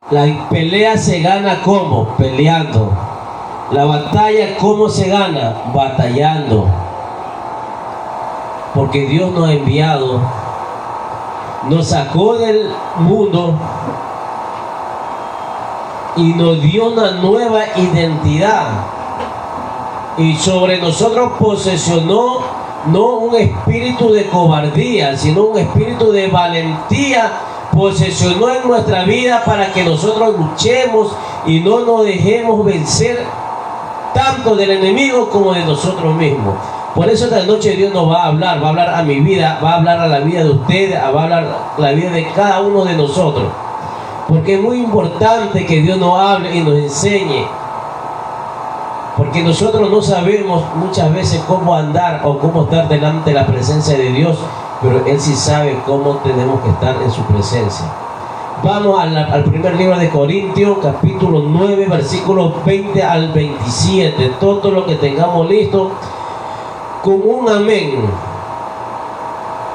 La pelea se gana ¿cómo? Peleando. La batalla ¿cómo se gana? Batallando. Porque Dios nos ha enviado, nos sacó del mundo y nos dio una nueva identidad. Y sobre nosotros posesionó no un espíritu de cobardía, sino un espíritu de valentía. Posesionó en nuestra vida para que nosotros luchemos y no nos dejemos vencer tanto del enemigo como de nosotros mismos. Por eso esta noche Dios nos va a hablar a mi vida, va a hablar a la vida de ustedes, va a hablar a la vida de cada uno de nosotros. Porque es muy importante que Dios nos hable y nos enseñe. Porque nosotros no sabemos muchas veces cómo andar o cómo estar delante de la presencia de Dios, pero Él sí sabe cómo tenemos que estar en su presencia. Vamos al primer libro de Corintios, capítulo 9, versículos 20 al 27. Todo lo que tengamos listo, con un amén,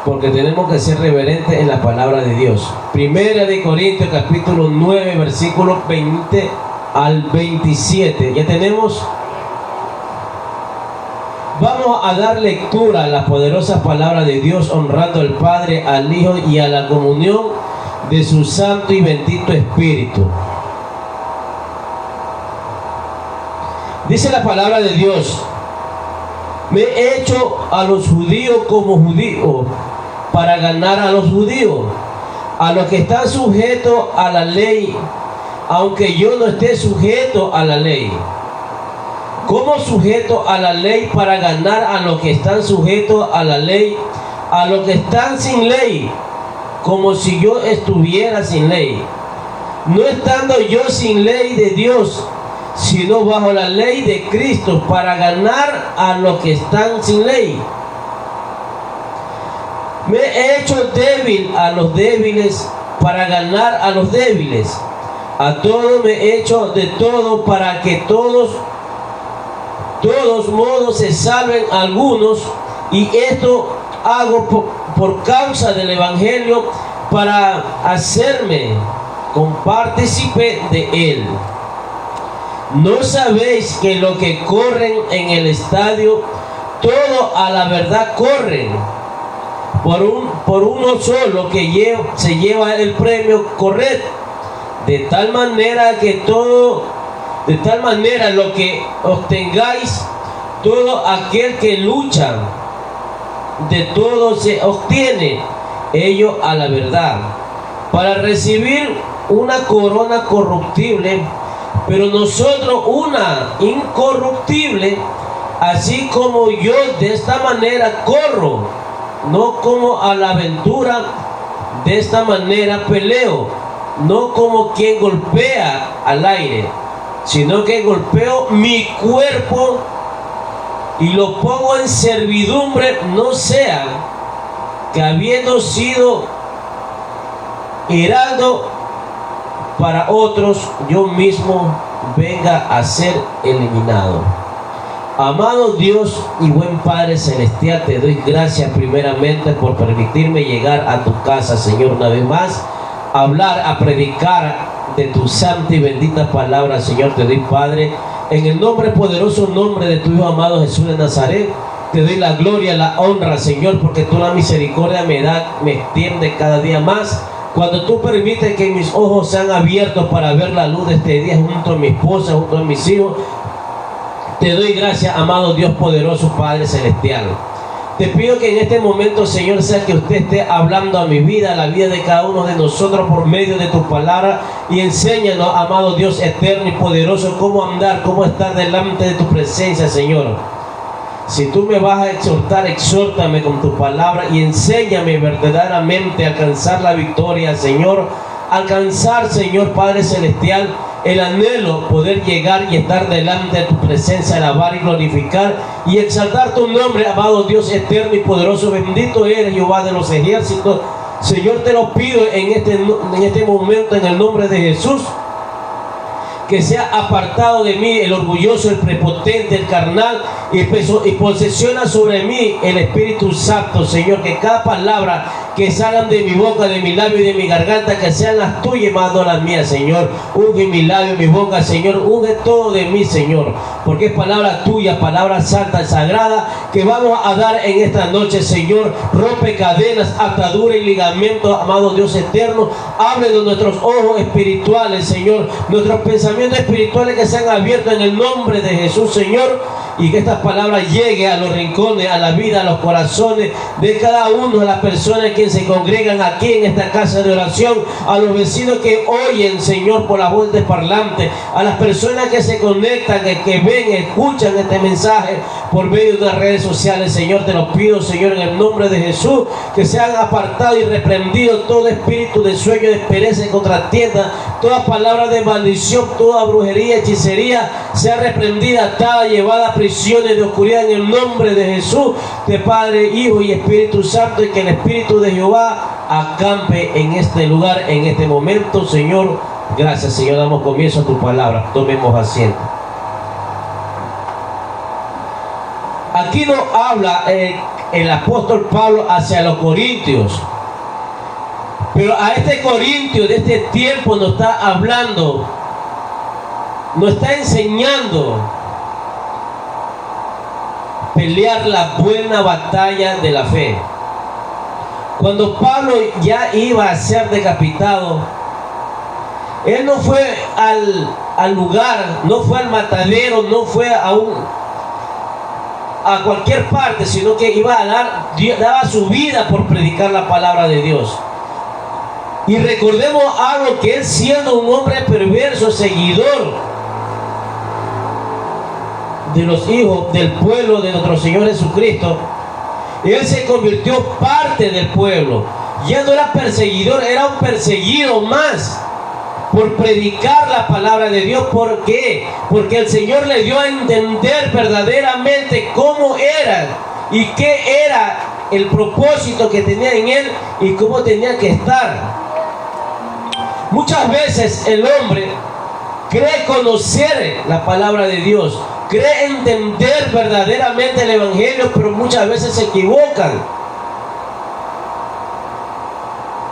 porque tenemos que ser reverentes en la palabra de Dios. Primera de Corintios, capítulo 9, versículos 20 al 27. ¿Ya tenemos? Vamos a dar lectura a la poderosa palabra de Dios, honrando al Padre, al Hijo y a la comunión de su Santo y bendito Espíritu. Dice la palabra de Dios: me he hecho a los judíos como judío para ganar a los judíos, a los que están sujetos a la ley, aunque yo no esté sujeto a la ley. Como sujeto a la ley para ganar a los que están sujetos a la ley, a los que están sin ley, como si yo estuviera sin ley, no estando yo sin ley de Dios, sino bajo la ley de Cristo, para ganar a los que están sin ley. Me he hecho débil a los débiles para ganar a los débiles. A todos me he hecho de todo para que todos modos se salven algunos, y esto hago por causa del Evangelio, para hacerme compartícipe de él. ¿No sabéis que los que corren en el estadio, todo a la verdad corren? Por uno solo que se lleva el premio, corred. De tal manera lo que obtengáis, todo aquel que lucha, de todo se obtiene ello a la verdad, para recibir una corona corruptible, pero nosotros una incorruptible. Así como yo de esta manera corro, no como a la aventura, de esta manera peleo, no como quien golpea al aire, sino que golpeo mi cuerpo y lo pongo en servidumbre, no sea que habiendo sido heraldo para otros, yo mismo venga a ser eliminado. Amado Dios y buen Padre Celestial, te doy gracias primeramente por permitirme llegar a tu casa, Señor, una vez más, a hablar, a predicar de tu santa y bendita palabra. Señor, te doy, Padre, en el nombre poderoso, nombre de tu Hijo amado Jesús de Nazaret, te doy la gloria, la honra, Señor, porque tú la misericordia me extiende cada día más. Cuando tú permites que mis ojos sean abiertos para ver la luz de este día junto a mi esposa, junto a mis hijos, te doy gracias, amado Dios poderoso, Padre Celestial. Te pido que en este momento, Señor, sea que usted esté hablando a mi vida, a la vida de cada uno de nosotros por medio de tu palabra, y enséñanos, amado Dios eterno y poderoso, cómo andar, cómo estar delante de tu presencia, Señor. Si tú me vas a exhortar, exhórtame con tu palabra y enséñame verdaderamente a alcanzar la victoria, Señor. Alcanzar, Señor Padre Celestial, el anhelo, poder llegar y estar delante de tu presencia, alabar y glorificar y exaltar tu nombre, amado Dios eterno y poderoso. Bendito eres, Jehová de los ejércitos. Señor, te lo pido en este momento, en el nombre de Jesús, que sea apartado de mí el orgulloso, el prepotente, el carnal, y posesiona sobre mí el Espíritu Santo, Señor. Que cada palabra que salgan de mi boca, de mi labio y de mi garganta, que sean las tuyas más no las mías, Señor. Unge mi labio, mi boca, Señor. Unge todo de mí, Señor, porque es palabra tuya, palabra santa y sagrada que vamos a dar en esta noche, Señor. Rompe cadenas, ataduras y ligamentos, amado Dios eterno. Abre de nuestros ojos espirituales, Señor, nuestros pensamientos espirituales que sean abiertos en el nombre de Jesús, Señor, y que estas palabras lleguen a los rincones, a la vida, a los corazones de cada uno de las personas que se congregan aquí en esta casa de oración, a los vecinos que oyen, Señor, por la voz del parlante, a las personas que se conectan, que ven, escuchan este mensaje por medio de las redes sociales. Señor, te lo pido, Señor, en el nombre de Jesús, que sean apartados y reprendidos todo espíritu de sueño, de pereza y contratienda, toda palabra de maldición, toda brujería, hechicería, sea reprendida, atada, llevada a prisiones de oscuridad en el nombre de Jesús, de Padre, Hijo y Espíritu Santo, y que el Espíritu de Jehová acampe en este lugar, en este momento, Señor. Gracias, Señor. Damos comienzo a tu palabra. Tomemos asiento. Aquí nos habla el apóstol Pablo hacia los corintios, pero a este corintio de este tiempo nos está hablando, nos está enseñando pelear la buena batalla de la fe. Cuando Pablo ya iba a ser decapitado, él no fue al lugar, no fue al matadero, no fue a cualquier parte, sino que iba a daba su vida por predicar la palabra de Dios. Y recordemos algo, que él, siendo un hombre perverso, seguidor de los hijos del pueblo de nuestro Señor Jesucristo, él se convirtió parte del pueblo. Ya no era perseguidor, era un perseguido más por predicar la palabra de Dios. ¿Por qué? Porque el Señor le dio a entender verdaderamente cómo era y qué era el propósito que tenía en él y cómo tenía que estar. Muchas veces el hombre cree conocer la palabra de Dios, cree entender verdaderamente el evangelio, pero muchas veces se equivocan.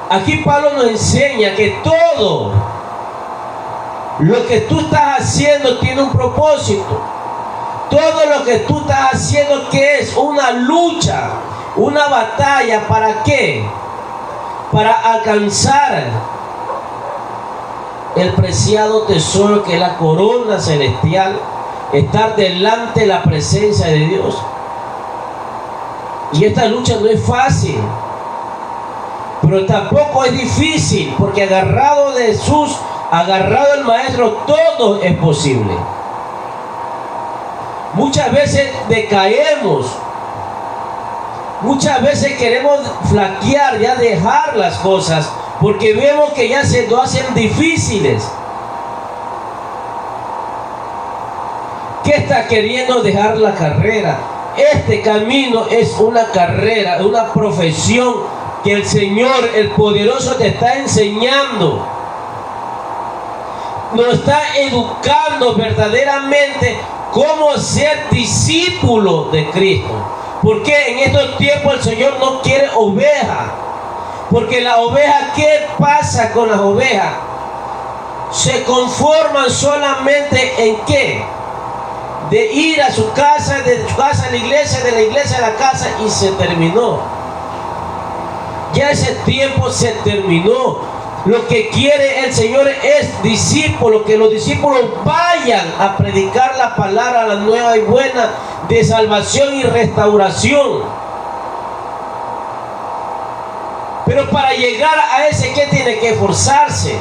Aquí Pablo nos enseña que todo lo que tú estás haciendo tiene un propósito. Todo lo que tú estás haciendo, que es una lucha, una batalla, ¿para qué? Para alcanzar el preciado tesoro que es la corona celestial, estar delante de la presencia de Dios. Y esta lucha no es fácil, pero tampoco es difícil, porque agarrado de Jesús, agarrado al Maestro, todo es posible. Muchas veces decaemos, muchas veces queremos flaquear, ya dejar las cosas, porque vemos que ya se nos hacen difíciles. ¿Qué está queriendo? Dejar la carrera. Este camino es una carrera, una profesión que el Señor, el poderoso, te está enseñando. Nos está educando verdaderamente cómo ser discípulo de Cristo. Porque en estos tiempos el Señor no quiere oveja. Porque la oveja, ¿qué pasa con las ovejas? Se conforman solamente en ¿qué? De ir a su casa, de su casa a la iglesia, de la iglesia a la casa, y se terminó. Ya ese tiempo se terminó. Lo que quiere el Señor es discípulos, que los discípulos vayan a predicar la palabra, la nueva y buena de salvación y restauración. Pero para llegar a ese, ¿qué tiene que esforzarse?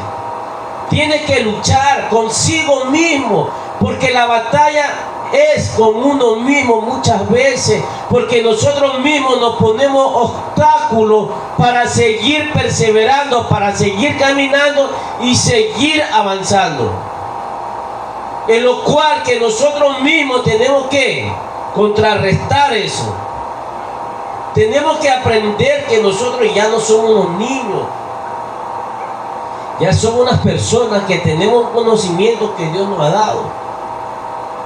Tiene que luchar consigo mismo, porque la batalla es con uno mismo muchas veces, porque nosotros mismos nos ponemos obstáculos para seguir perseverando, para seguir caminando y seguir avanzando. En lo cual que nosotros mismos tenemos que contrarrestar eso. Tenemos que aprender que nosotros ya no somos unos niños. Ya somos unas personas que tenemos un conocimiento que Dios nos ha dado.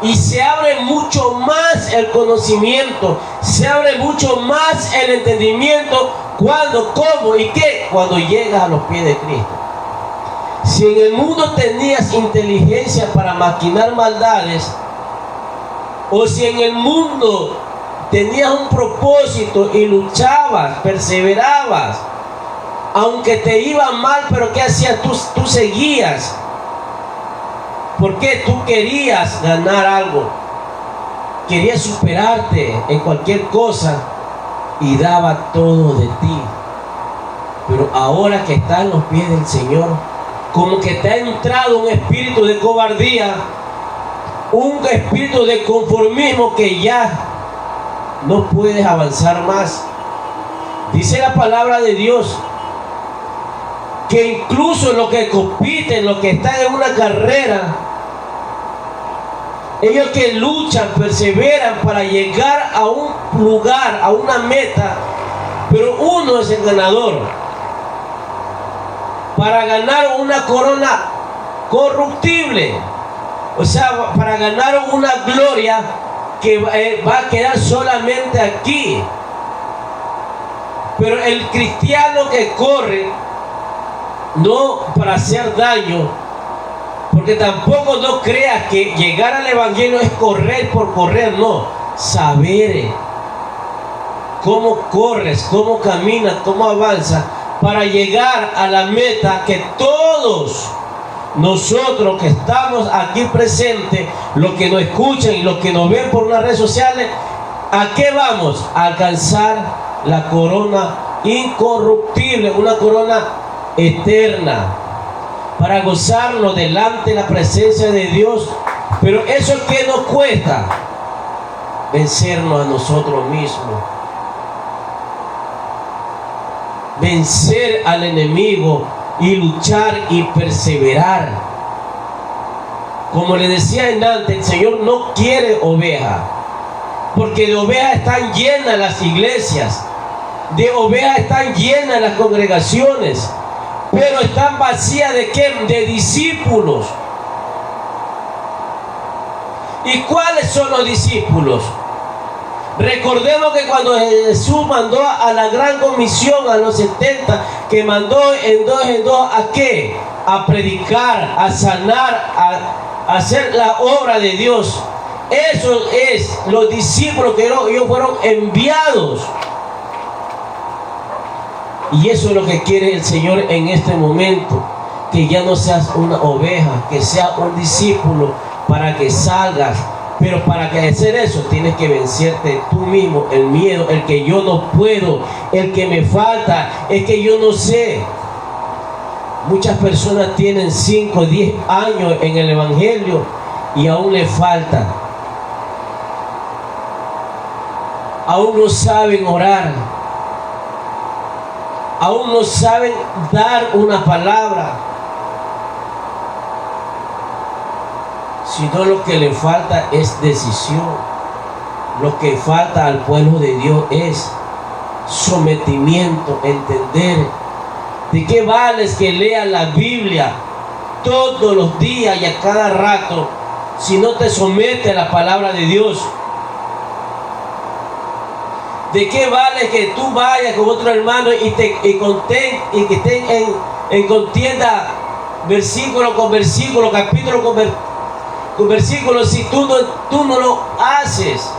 Y se abre mucho más el conocimiento, se abre mucho más el entendimiento ¿Cuándo? ¿Cómo? ¿Y qué? Cuando llegas a los pies de Cristo. Si en el mundo tenías inteligencia para maquinar maldades, o si en el mundo tenías un propósito y luchabas, perseverabas, aunque te iba mal, pero ¿qué hacías? Tú seguías. Porque tú querías ganar algo, querías superarte en cualquier cosa y daba todo de ti. Pero ahora que estás en los pies del Señor, como que te ha entrado un espíritu de cobardía, un espíritu de conformismo que ya no puedes avanzar más. Dice la palabra de Dios que incluso los que compiten, los que están en una carrera, ellos que luchan, perseveran para llegar a un lugar, a una meta, pero uno es el ganador. Para ganar una corona corruptible, o sea, para ganar una gloria que va a quedar solamente aquí. Pero el cristiano que corre, no para hacer daño, porque tampoco no creas que llegar al evangelio es correr por correr, no. Saber cómo corres, cómo caminas, cómo avanzas para llegar a la meta que todos nosotros que estamos aquí presentes, los que nos escuchan y los que nos ven por las redes sociales, ¿a qué vamos? A alcanzar la corona incorruptible, una corona eterna, para gozarnos delante de la presencia de Dios. Pero eso es que nos cuesta, vencernos a nosotros mismos, vencer al enemigo y luchar y perseverar. Como le decía antes, el Señor no quiere ovejas, porque de ovejas están llenas las iglesias, de ovejas están llenas las congregaciones, pero están vacías ¿de qué? De discípulos. ¿Y cuáles son los discípulos? Recordemos que cuando Jesús mandó a la gran comisión a los 70, que mandó en dos, ¿a qué? A predicar, a sanar, a hacer la obra de Dios. Eso es los discípulos que ellos fueron enviados. Y eso es lo que quiere el Señor en este momento, que ya no seas una oveja, que seas un discípulo, para que salgas. Pero para que hacer eso tienes que vencerte tú mismo, el miedo, el que yo no puedo, el que me falta, el que yo no sé. Muchas personas tienen 5 o 10 años en el evangelio y aún le falta. Aún no saben orar. Aún no saben dar una palabra. Sino lo que le falta es decisión. Lo que falta al pueblo de Dios es sometimiento, entender. ¿De qué vale que leas la Biblia todos los días y a cada rato si no te sometes a la palabra de Dios? ¿De qué vale que tú vayas con otro hermano y que estén en contienda versículo con versículo, capítulo con versículo, si tú no lo haces?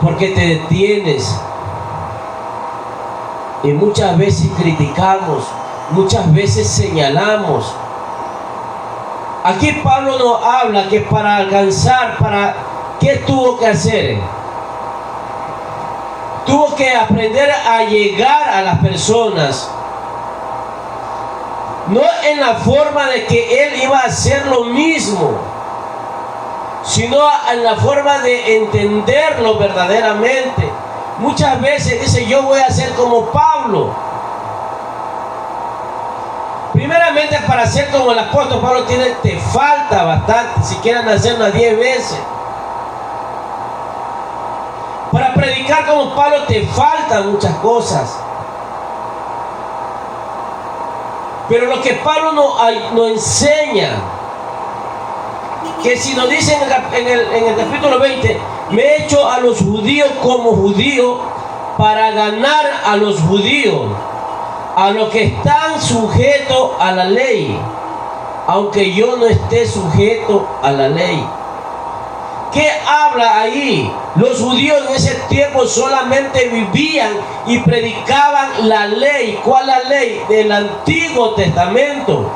Porque te detienes. Y muchas veces criticamos, muchas veces señalamos. Aquí Pablo nos habla que para alcanzar, ¿qué tuvo que hacer? Tuvo que aprender a llegar a las personas. No en la forma de que él iba a hacer lo mismo, sino en la forma de entenderlo verdaderamente. Muchas veces dice, yo voy a ser como Pablo. Primeramente, para ser como el apóstol Pablo te falta bastante, si quieres nacer unas 10 veces. Para predicar como Pablo te faltan muchas cosas. Pero lo que Pablo nos enseña, que si nos dice en el capítulo 20, me he hecho a los judíos como judío para ganar a los judíos, a los que están sujetos a la ley, aunque yo no esté sujeto a la ley. ¿Qué habla ahí? Los judíos en ese tiempo solamente vivían y predicaban la ley. ¿Cuál la ley? Del Antiguo Testamento,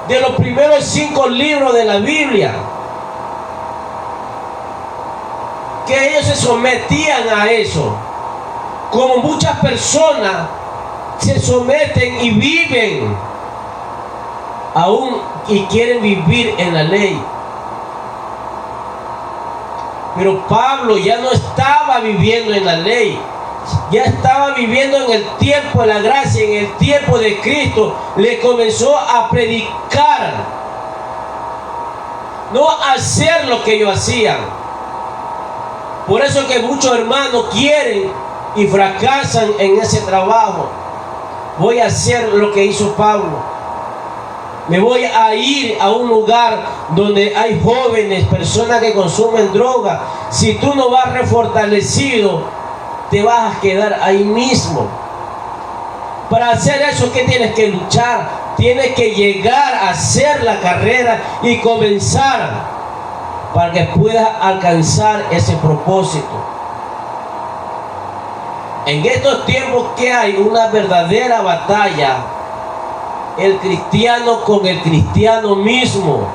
de los primeros 5 libros de la Biblia, que ellos se sometían a eso, como muchas personas se someten y viven aún y quieren vivir en la ley. Pero Pablo ya no estaba viviendo en la ley, ya estaba viviendo en el tiempo de la gracia, en el tiempo de Cristo. Le comenzó a predicar, no a hacer lo que ellos hacían. Por eso que muchos hermanos quieren y fracasan en ese trabajo. Voy a hacer lo que hizo Pablo. Me voy a ir a un lugar donde hay jóvenes, personas que consumen droga. Si tú no vas refortalecido, te vas a quedar ahí mismo. Para hacer eso, ¿qué tienes que luchar? Tienes que llegar a hacer la carrera y comenzar para que puedas alcanzar ese propósito. En estos tiempos que hay una verdadera batalla, el cristiano con el cristiano mismo,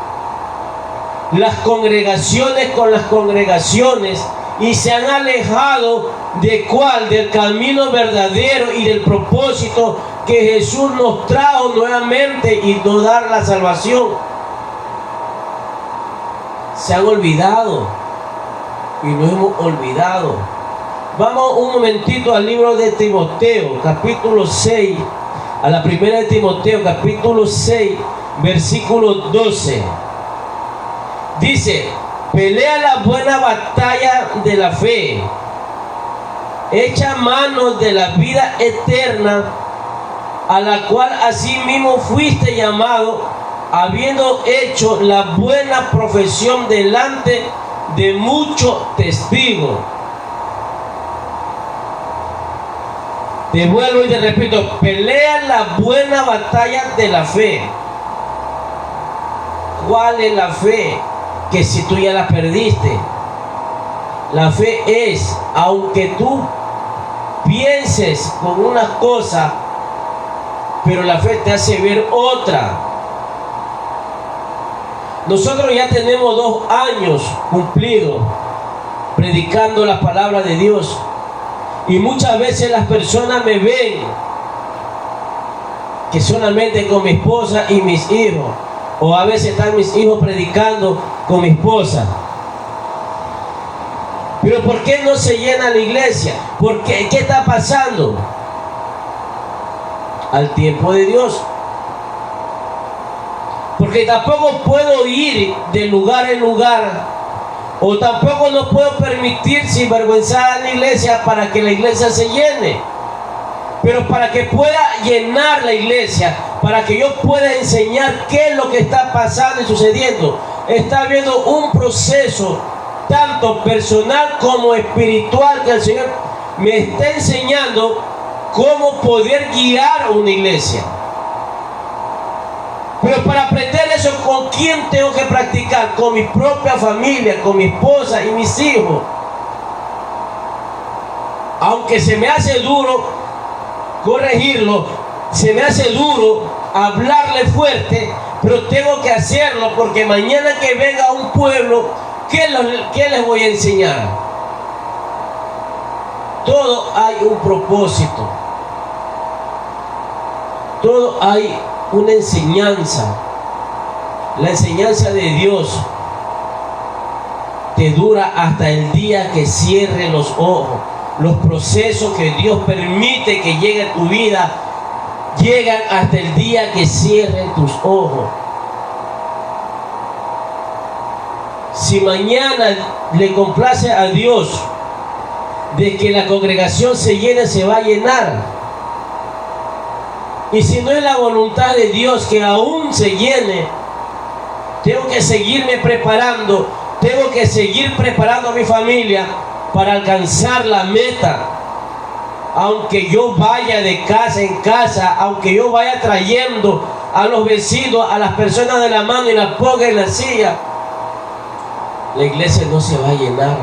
las congregaciones con las congregaciones, y se han alejado del camino verdadero y del propósito que Jesús nos trajo nuevamente y nos dar la salvación. Se han olvidado y nos hemos olvidado. Vamos un momentito al libro de Timoteo, capítulo 6, a la primera de Timoteo, capítulo 6, versículo 12. Dice: pelea la buena batalla de la fe, echa mano de la vida eterna, a la cual asimismo fuiste llamado, habiendo hecho la buena profesión delante de muchos testigos. Te vuelvo y te repito: pelea la buena batalla de la fe. ¿Cuál es la fe? Que si tú ya la perdiste. La fe es, aunque tú pienses con una cosa, pero la fe te hace ver otra. Nosotros ya tenemos 2 años cumplidos predicando la palabra de Dios, y muchas veces las personas me ven que solamente con mi esposa y mis hijos, o a veces están mis hijos predicando con mi esposa. Pero ¿por qué no se llena la iglesia? ¿Por qué? ¿Qué está pasando? Al tiempo de Dios. Porque tampoco puedo ir de lugar en lugar, o tampoco no puedo permitir sinvergüenzar a la iglesia para que la iglesia se llene. Pero para que pueda llenar la iglesia, para que yo pueda enseñar qué es lo que está pasando y sucediendo, está habiendo un proceso tanto personal como espiritual que el Señor me está enseñando cómo poder guiar a una iglesia. Pero para aprender eso, ¿con quién tengo que practicar? Con mi propia familia, con mi esposa y mis hijos. Aunque se me hace duro corregirlo, se me hace duro hablarle fuerte, pero tengo que hacerlo, porque mañana que venga un pueblo, ¿qué les voy a enseñar? Todo hay un propósito, todo hay una enseñanza. La enseñanza de Dios te dura hasta el día que cierre los ojos. Los procesos que Dios permite que lleguen a tu vida llegan hasta el día que cierren tus ojos. Si mañana le complace a Dios de que la congregación se llene, se va a llenar. Y si no es la voluntad de Dios que aún se llene, tengo que seguirme preparando, tengo que seguir preparando a mi familia para alcanzar la meta. Aunque yo vaya de casa en casa, aunque yo vaya trayendo a los vecinos, a las personas de la mano y las ponga en la silla, la iglesia no se va a llenar.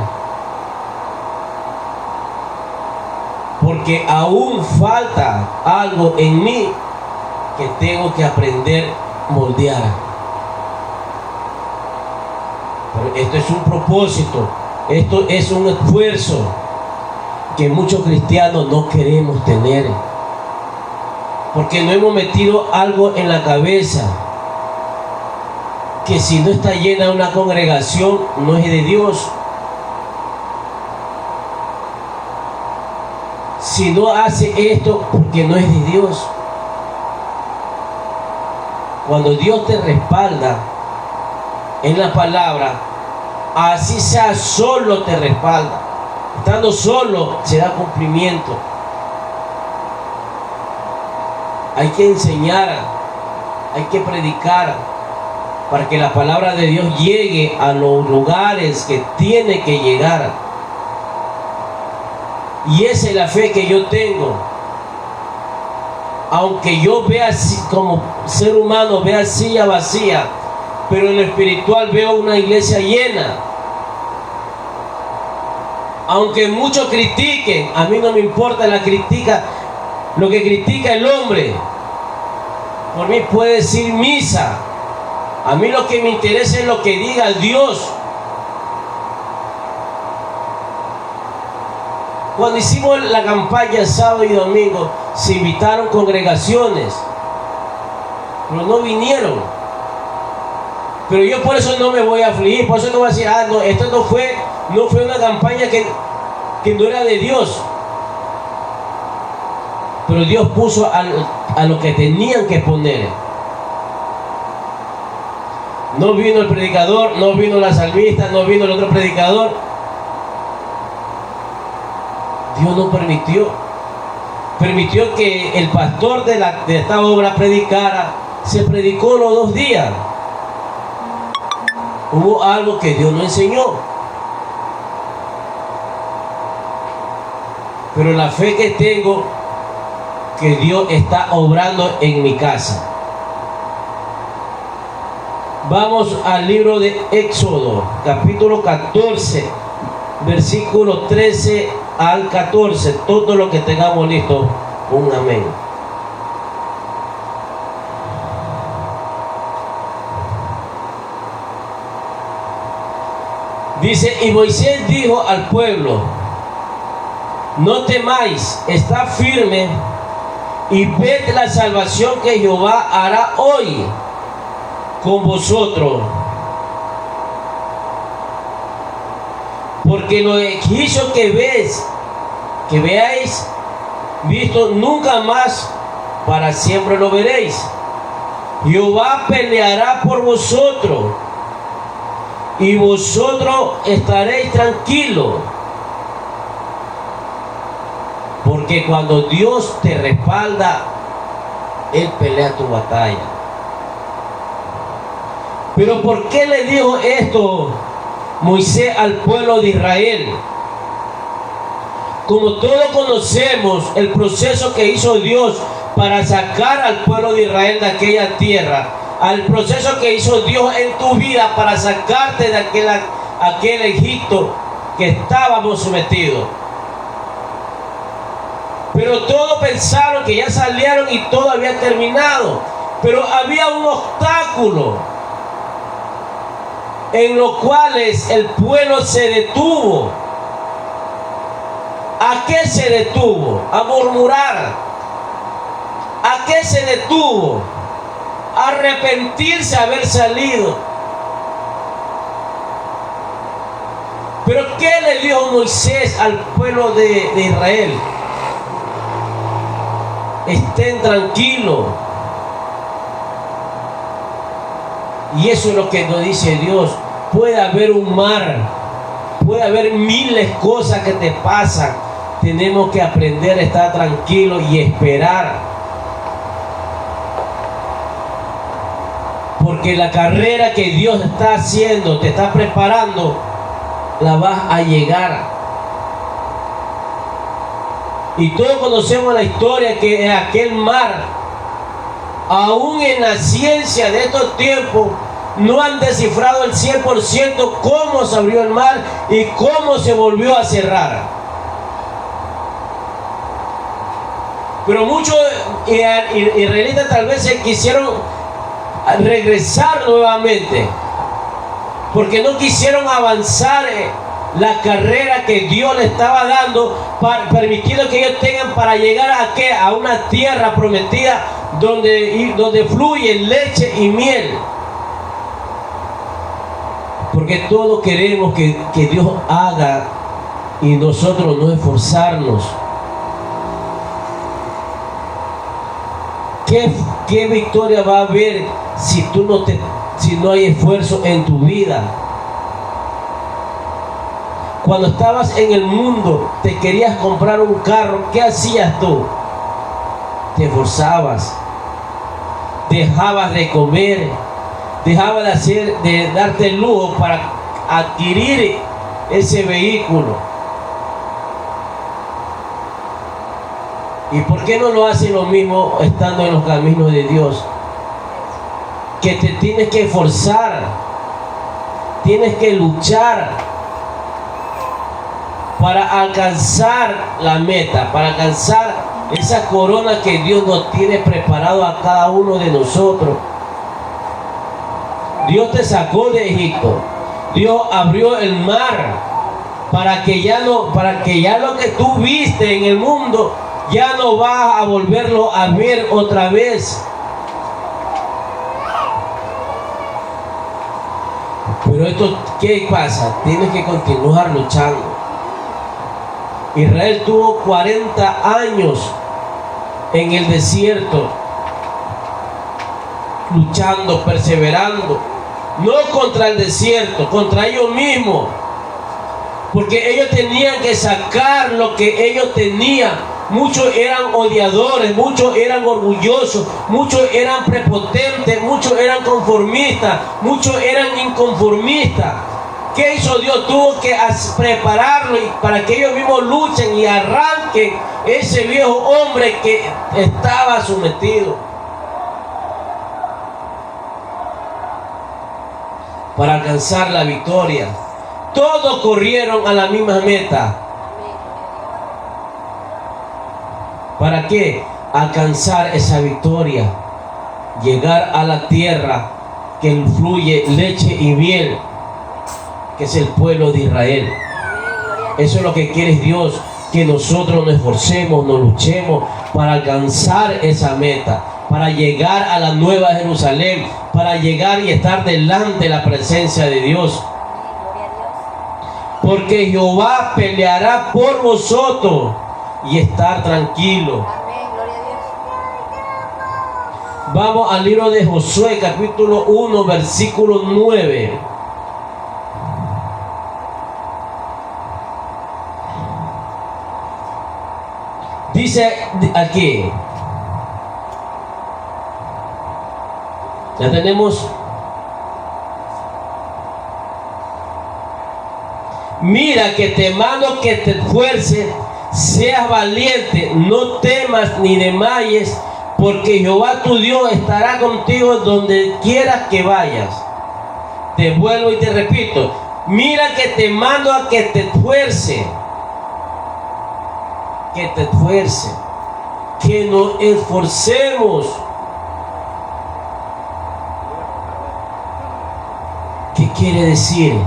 Porque aún falta algo en mí que tengo que aprender a moldear. Pero esto es un propósito, esto es un esfuerzo que muchos cristianos no queremos tener, porque no hemos metido algo en la cabeza, que si no está llena una congregación no es de Dios. Si no hace esto, porque no es de Dios. Cuando Dios te respalda en la palabra, así sea solo te respalda. Estando solo se da cumplimiento. Hay que enseñar, hay que predicar para que la palabra de Dios llegue a los lugares que tiene que llegar. Y esa es la fe que yo tengo. Aunque yo vea como ser humano, vea silla vacía, pero en lo espiritual veo una iglesia llena. Aunque muchos critiquen, a mí no me importa la crítica, lo que critica el hombre. Por mí puede decir misa. A mí lo que me interesa es lo que diga Dios. Cuando hicimos la campaña sábado y domingo, se invitaron congregaciones, pero no vinieron. Pero yo por eso no me voy a afligir, por eso no voy a decir, no, esto no fue una campaña que no era de Dios. Pero Dios puso a lo que tenían que poner. No vino el predicador, no vino la salmista, no vino el otro predicador. Dios no permitió. Permitió que el pastor de esta obra predicara. Se predicó los 2 días. Hubo algo que Dios no enseñó. Pero la fe que tengo, que Dios está obrando en mi casa. Vamos al libro de Éxodo, capítulo 14, versículo 13 al 14. Todo lo que tengamos listo, un amén. Dice, y Moisés dijo al pueblo, no temáis, está firme y ved la salvación que Jehová hará hoy con vosotros. Porque los egipcios que veáis visto, nunca más para siempre lo veréis. Jehová peleará por vosotros y vosotros estaréis tranquilos. Porque cuando Dios te respalda, Él pelea tu batalla. Pero ¿por qué le dijo esto Moisés al pueblo de Israel? Como todos conocemos el proceso que hizo Dios para sacar al pueblo de Israel de aquella tierra, al proceso que hizo Dios en tu vida para sacarte de aquel Egipto que estábamos sometidos. Pero todos pensaron que ya salieron y todo había terminado. Pero había un obstáculo en los cuales el pueblo se detuvo. ¿A qué se detuvo? A murmurar. ¿A qué se detuvo? A arrepentirse de haber salido. Pero ¿qué le dijo Moisés al pueblo de Israel? Estén tranquilos. Y eso es lo que nos dice Dios. Puede haber un mar, puede haber miles de cosas que te pasan. Tenemos que aprender a estar tranquilos y esperar. Porque la carrera que Dios está haciendo, te está preparando, la vas a llegar. Y todos conocemos la historia que en aquel mar, aún en la ciencia de estos tiempos, no han descifrado el 100% cómo se abrió el mar y cómo se volvió a cerrar. Pero muchos israelitas tal vez se quisieron regresar nuevamente, porque no quisieron avanzar la carrera que Dios le estaba dando, permitiendo que ellos tengan para llegar a una tierra prometida donde fluye leche y miel. Porque todos queremos que Dios haga y nosotros no esforzarnos. ¿Qué victoria va a haber si no hay esfuerzo en tu vida? Cuando estabas en el mundo, te querías comprar un carro, ¿qué hacías tú? Te esforzabas, dejabas de comer, dejabas de darte el lujo para adquirir ese vehículo. ¿Y por qué no lo haces lo mismo estando en los caminos de Dios? Que te tienes que esforzar, tienes que luchar para alcanzar la meta, para alcanzar esa corona que Dios nos tiene preparado a cada uno de nosotros. Dios te sacó de Egipto, Dios abrió el mar para que ya lo que tú viste en el mundo ya no vas a volverlo a ver otra vez. Pero esto, ¿qué pasa? Tienes que continuar luchando. Israel tuvo 40 años en el desierto, luchando, perseverando, no contra el desierto, contra ellos mismos, porque ellos tenían que sacar lo que ellos tenían. Muchos eran odiadores, muchos eran orgullosos, muchos eran prepotentes, muchos eran conformistas, muchos eran inconformistas. ¿Qué hizo Dios? Tuvo que prepararlo para que ellos mismos luchen y arranquen ese viejo hombre que estaba sometido, para alcanzar la victoria. Todos corrieron a la misma meta. ¿Para qué? Alcanzar esa victoria, llegar a la tierra que fluye leche y miel, que es el pueblo de Israel. Eso es lo que quiere Dios, que nosotros nos esforcemos, nos luchemos para alcanzar esa meta, para llegar a la nueva Jerusalén, para llegar y estar delante de la presencia de Dios. Porque Jehová peleará por vosotros y estar tranquilo. Vamos al libro de Josué, capítulo 1, versículo 9. Dice aquí, ya tenemos: mira que te mando que te esfuerces, seas valiente, no temas ni desmayes, porque Jehová tu Dios estará contigo donde quieras que vayas. Te vuelvo y te repito: mira que te mando a que te esfuerces, que nos esforcemos. ¿Qué quiere decir?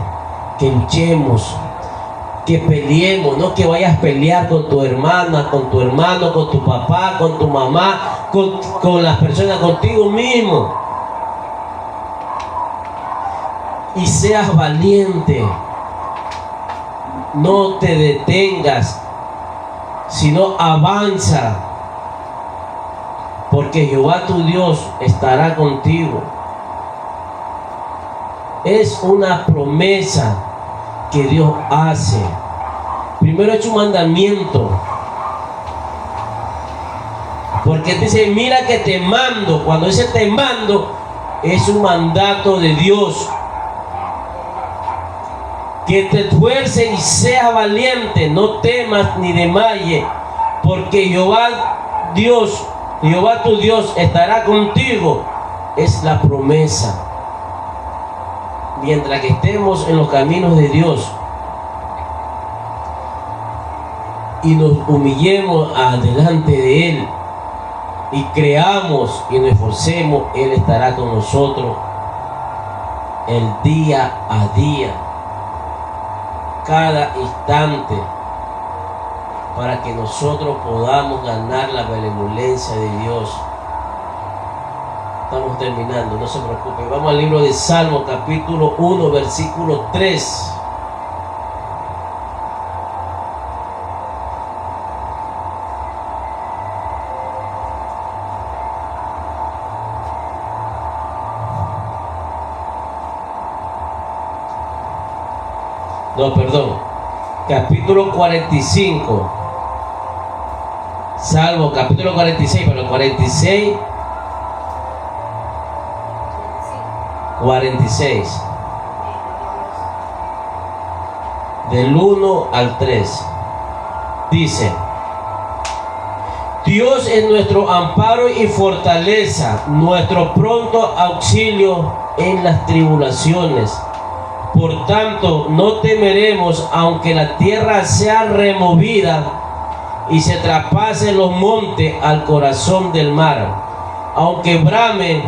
Que luchemos, que peleemos, no que vayas a pelear con tu hermana, con tu hermano, con tu papá, con tu mamá, con las personas, contigo mismo. Y seas valiente, no te detengas, sino avanza, porque Jehová tu Dios estará contigo. Es una promesa que Dios hace. Primero es un mandamiento, porque dice: mira que te mando. Cuando dice te mando, es un mandato de Dios. Que te esfuerces y seas valiente, no temas ni desmayes, porque Jehová Dios, Jehová tu Dios estará contigo, es la promesa. Mientras que estemos en los caminos de Dios y nos humillemos adelante de Él y creamos y nos esforcemos, Él estará con nosotros el día a día, cada instante, para que nosotros podamos ganar la benevolencia de Dios. Estamos terminando, no se preocupe. Vamos al libro de Salmo, capítulo 1, versículo 3. No, perdón. Capítulo 45. Salmo, capítulo 46, pero 46. 46. Del 1 al 3. Dice: Dios es nuestro amparo y fortaleza, nuestro pronto auxilio en las tribulaciones. Por tanto, no temeremos, aunque la tierra sea removida y se traspasen los montes al corazón del mar, aunque brame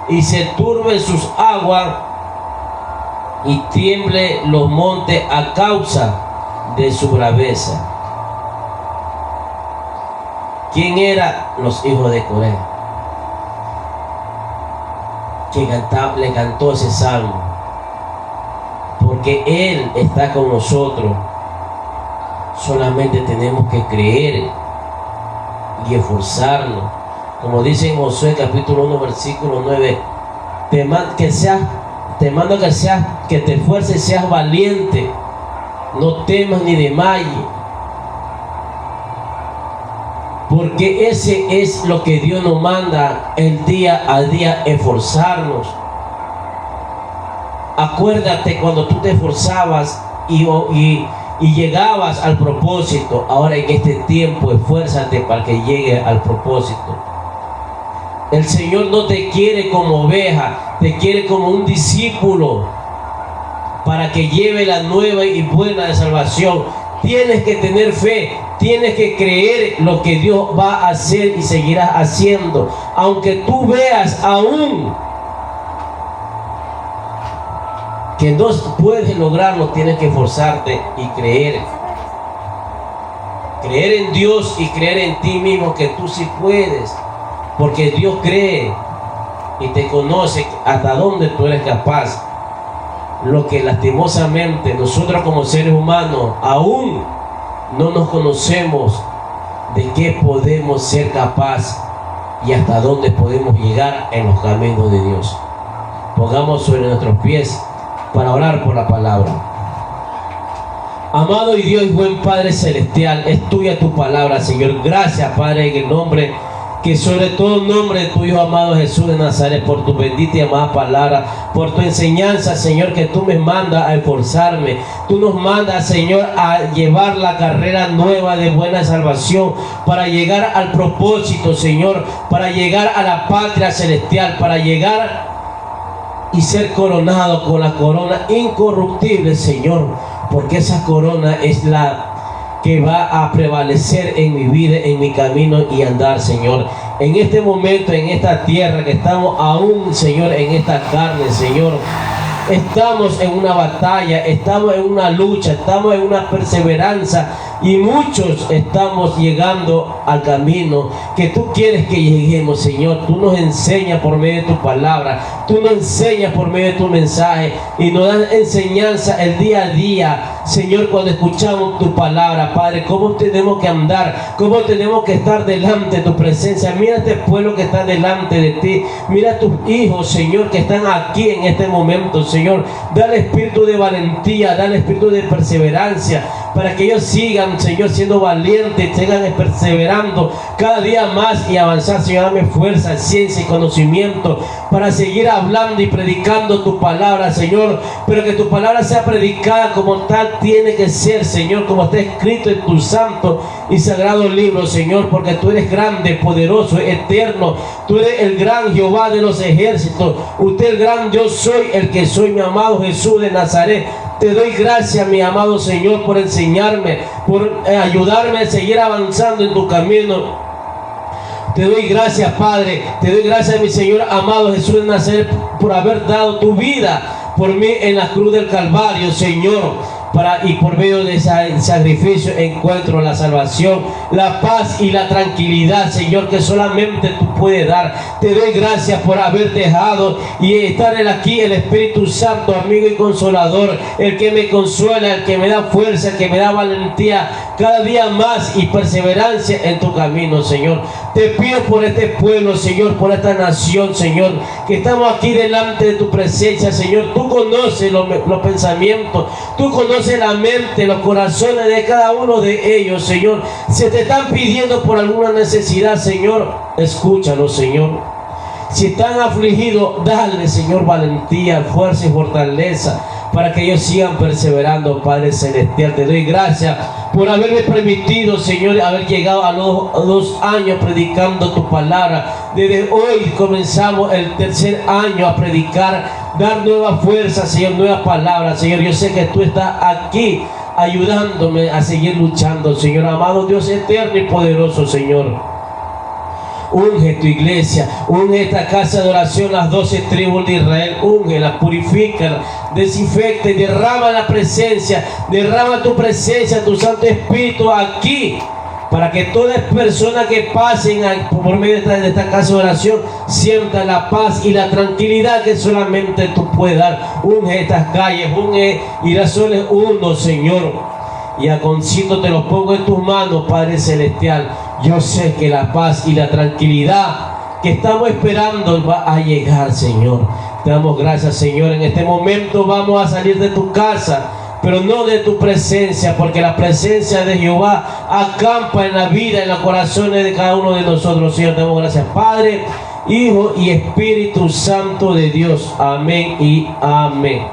y se turben sus aguas y tiemble los montes a causa de su braveza. ¿Quién eran los hijos de Coré que le cantó ese salmo? Porque Él está con nosotros. Solamente tenemos que creer y esforzarnos. Como dice en Josué capítulo 1 versículo 9, te mando que te esfuerces y seas valiente, no temas ni desmayes, porque ese es lo que Dios nos manda el día a día, esforzarnos. Acuérdate cuando tú te esforzabas y llegabas al propósito. Ahora en este tiempo esfuérzate para que llegue al propósito. El Señor no te quiere como oveja, te quiere como un discípulo para que lleve la nueva y buena de salvación. Tienes que tener fe, tienes que creer lo que Dios va a hacer y seguirá haciendo. Aunque tú veas aún que no puedes lograrlo, tienes que esforzarte y creer. Creer en Dios y creer en ti mismo que tú sí puedes. Porque Dios cree y te conoce hasta dónde tú eres capaz. Lo que lastimosamente nosotros como seres humanos aún no nos conocemos de qué podemos ser capaz y hasta dónde podemos llegar en los caminos de Dios. Pongamos sobre nuestros pies para orar por la palabra. Amado y Dios y buen Padre Celestial, es tuya tu palabra, Señor. Gracias, Padre, en el nombre que sobre todo el nombre de tu Hijo amado Jesús de Nazaret, por tu bendita y amada palabra, por tu enseñanza, Señor, que tú me mandas a esforzarme. Tú nos mandas, Señor, a llevar la carrera nueva de buena salvación, para llegar al propósito, Señor, para llegar a la patria celestial, para llegar y ser coronado con la corona incorruptible, Señor, porque esa corona es la que va a prevalecer en mi vida, en mi camino y andar, Señor. En este momento, en esta tierra que estamos aún, Señor, en esta carne, Señor, estamos en una batalla, estamos en una lucha, estamos en una perseverancia y muchos estamos llegando al camino que tú quieres que lleguemos, Señor. Tú nos enseñas por medio de tu palabra, tú nos enseñas por medio de tu mensaje y nos das enseñanza el día a día, Señor, cuando escuchamos tu palabra, Padre, cómo tenemos que andar, cómo tenemos que estar delante de tu presencia. Mira este pueblo que está delante de ti, mira a tus hijos, Señor, que están aquí en este momento, Señor. Dale espíritu de valentía, dale espíritu de perseverancia, para que ellos sigan, Señor, siendo valientes, sigan perseverando cada día más y avanzar. Señor, dame fuerza, ciencia y conocimiento para seguir hablando y predicando tu palabra, Señor, pero que tu palabra sea predicada como tal, tiene que ser, Señor, como está escrito en tu santo y sagrado libro, Señor, porque tú eres grande, poderoso, eterno. Tú eres el gran Jehová de los ejércitos. Usted el gran yo soy, el que soy, mi amado Jesús de Nazaret. Te doy gracias, mi amado Señor, por enseñarme, por ayudarme a seguir avanzando en tu camino. Te doy gracias, Padre. Te doy gracias, mi Señor amado Jesús de Nazaret, por haber dado tu vida por mí en la cruz del Calvario, Señor. Y por medio de ese sacrificio encuentro la salvación, la paz y la tranquilidad, Señor, que solamente tú puedes dar. Te doy gracias por haber dejado y estar aquí el Espíritu Santo, amigo y consolador, el que me consuela, el que me da fuerza, el que me da valentía cada día más y perseverancia en tu camino, Señor. Te pido por este pueblo, Señor, por esta nación, Señor, que estamos aquí delante de tu presencia, Señor. Tú conoces los pensamientos, tú conoces la mente, los corazones de cada uno de ellos, Señor. Si te están pidiendo por alguna necesidad, Señor, escúchalos, Señor. Si están afligidos, dale, Señor, valentía, fuerza y fortaleza para que ellos sigan perseverando, Padre Celestial. Te doy gracias por haberme permitido, Señor, haber llegado a los 2 años predicando tu palabra. Desde hoy comenzamos el 3er año a predicar, dar nueva fuerza, Señor, nuevas palabras, Señor. Yo sé que tú estás aquí ayudándome a seguir luchando, Señor. Amado Dios eterno y poderoso, Señor. Unge tu iglesia, unge esta casa de oración, las 12 tribus de Israel, úngela, purifícala, desinfecta y derrama la presencia, derrama tu presencia, tu Santo Espíritu aquí, para que todas las personas que pasen por medio de esta casa de oración sientan la paz y la tranquilidad que solamente tú puedes dar. Unge estas calles, unge Girasoles 1, Señor. Y a concito te los pongo en tus manos, Padre Celestial. Yo sé que la paz y la tranquilidad que estamos esperando va a llegar, Señor. Te damos gracias, Señor. En este momento vamos a salir de tu casa, pero no de tu presencia, porque la presencia de Jehová acampa en la vida, en los corazones de cada uno de nosotros, Señor. Te damos gracias, Padre, Hijo y Espíritu Santo de Dios. Amén y amén.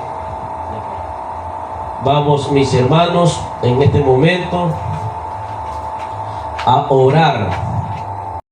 Vamos, mis hermanos, en este momento a orar.